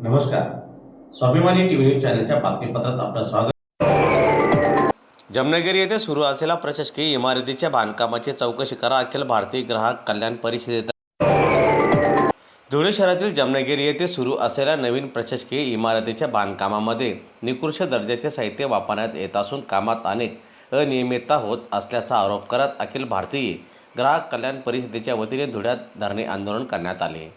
नमस्कार, स्वाभिमानी TV news चॅनलच्या बातमीपत्रात आपलं स्वागत। जामनगिरी येथे सुरू असलेल्या प्रशासकीय इमारतीच्या बांधकामाची चौकशी करा, अखिल भारतीय ग्राहक कल्याण परिषदेत। धुळे शहरातील जामनगिरी येथे सुरू असलेल्या नवीन प्रशासकीय इमारतीच्या बांधकामामध्ये निकृष्ट दर्जाचे साहित्य वापरण्यात येत असून कामात अनेक अनियमितता होत असल्याचा आरोप करत अखिल भारतीय ग्राहक कल्याण परिषदेच्या वतीने धुळ्यात धरणे आंदोलन करण्यात आले।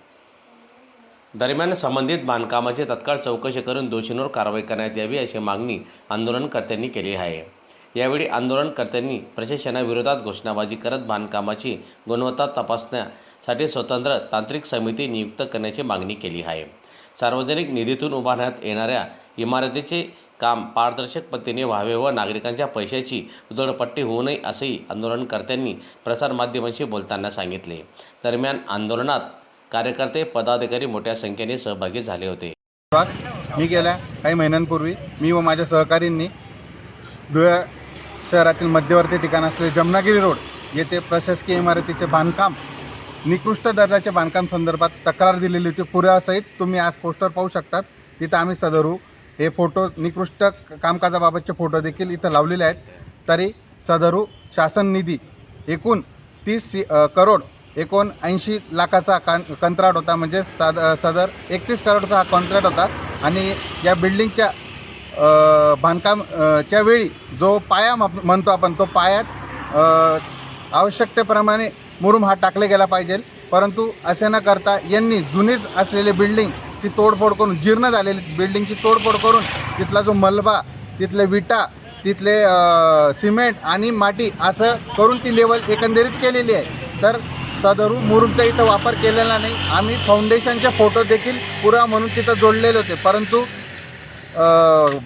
दरम्यान संबंधित बांधकामाची तत्काळ चौकशी करून दोषींवर कारवाई करण्यात यावी अशी मागणी आंदोलनकर्त्यांनी केली आहे। यावेळी आंदोलनकर्त्यांनी प्रशासनाविरोधात घोषणाबाजी करत बांधकामाची गुणवत्ता तपासण्यासाठी स्वतंत्र तांत्रिक समिती नियुक्त करण्याची मागणी केली आहे। सार्वजनिक निधीतून उभारण्यात येणाऱ्या इमारतीचे काम पारदर्शक पद्धतीने व्हावे व नागरिकांच्या पैशाची उधळपट्टी होऊ नये असेही आंदोलनकर्त्यांनी प्रसारमाध्यमांशी बोलताना सांगितले। दरम्यान आंदोलनात कार्यकर्ते पदाधिकारी मोठ्या संख्येने सहभागी झाले होते। मी गेल्या काही महिन्यांपूर्वी मी व माझ्या सहकाऱ्यांनी धुळे शहरातील मध्यवर्ती ठिकाण असलेले जामनगिरी रोड येथे प्रशासकीय इमारतीचे बांधकाम निकृष्ट दर्जाच्या बांधकाम संदर्भात तक्रार दिलेली होती। पुराव्यासहित तुम्ही आज पोस्टर पाहू शकतात। तिथं आम्ही सदरू हे फोटो निकृष्ट कामकाजाबाबतचे फोटो देखील इथं लावलेले आहेत। तरी सदरू शासन निधी एकूण 30 करोड 79 लाखाचा कंत्राट होता, म्हणजे सदर 31 करोडचा हा कॉन्ट्रॅक्ट होता। आणि या बिल्डिंगच्या बांधकामच्या वेळी जो पाया म्हणतो आपण, तो पायात आवश्यकतेप्रमाणे मुरुम हा टाकले गेला पाहिजे, परंतु असे न करता यांनी जुनीच असलेली बिल्डिंगची तोडफोड करून, जीर्ण झालेली बिल्डिंगची तोडफोड करून तिथला जो मलबा, तिथले विटा, तिथले सिमेंट आणि माती असं करून ती लेवल एकंदरीत केलेली आहे। तर सदरू मुरुमचा इथं वापर केलेला नाही। आम्ही फाउंडेशनचे फोटो देखील पुरावा म्हणून तिथं जोडलेले होते, परंतु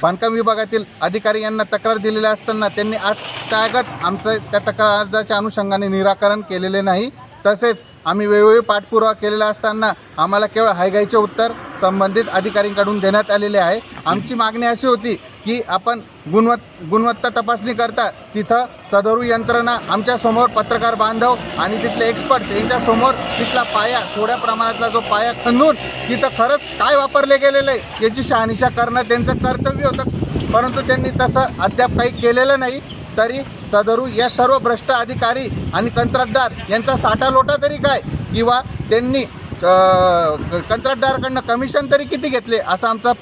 बांधकाम विभागातील अधिकारी यांना तक्रार दिलेली असताना त्यांनी आज तागत आमचं त्या तक्राराच्या अनुषंगाने निराकरण केलेले नाही। तसेच आम्ही वेळोवेळी पाठपुरावा केलेला असताना आम्हाला केवळ हायगाईचे उत्तर संबंधित अधिकाऱ्यांकडून देण्यात आलेले आहे। आमची मागणी अशी होती की आपण गुणवत्ता तपासणी करता तिथं सदरू यंत्रणा आमच्यासमोर पत्रकार बांधव आणि तिथले एक्सपर्ट यांच्यासमोर तिथला पाया, थोड्या प्रमाणातला जो पाया खंदून तिथं खरंच काय वापरले गेलेलं आहे याची शहानिशा करणं त्यांचं कर्तव्य होतं, परंतु त्यांनी तसं अद्याप काही केलेलं नाही। तरी सदरू या सर्व भ्रष्ट अधिकारी आणि कंत्राटदार यांचा साठा लोटा तरी काय, किंवा त्यांनी कंत्राटदाराकडनं कमिशन तरी किती घेतले असा आमचा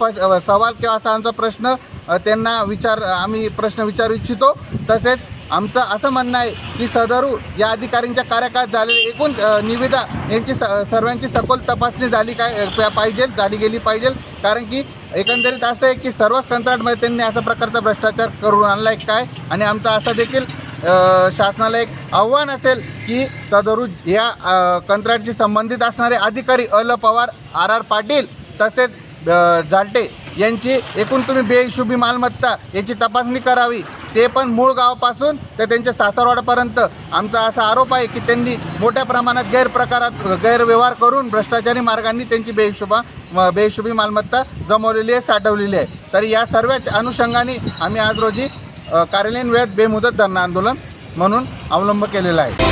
सवाल किंवा असा आमचा प्रश्न त्यांना आम्ही प्रश्न विचारू इच्छितो। तसेच आमचं असं म्हणणं आहे की सदरू या अधिकाऱ्यांच्या कार्यकाळात झालेले एकूण निविदा यांची सर्वांची सखोल तपासणी झाली गेली पाहिजे, कारण की एकंदरीत असं आहे की सर्वच कंत्राटमध्ये त्यांनी अशा प्रकारचा भ्रष्टाचार करून आणला आहे काय। आणि आमचं असं देखील शासनाला एक आव्हान असेल की सदरू या कंत्राटशी संबंधित असणारे अधिकारी अल पवार, RR पाटील तसेच जालटे यांची एकूण तुम्ही बेहिशोबी मालमत्ता याची तपासणी करावी, ते पण मूळ गावापासून तर त्यांच्या सासरवाडापर्यंत। आमचा असा आरोप आहे की त्यांनी मोठ्या प्रमाणात गैरव्यवहार करून भ्रष्टाचारी मार्गांनी त्यांची बेहिशोबी मालमत्ता जमवलेली आहे, साठवलेली आहे। तर या सर्व अनुषंगाने आम्ही आज रोजी कार्यालयीन वेळेत बेमुदत धरणं आंदोलन म्हणून अवलंब केलेला आहे।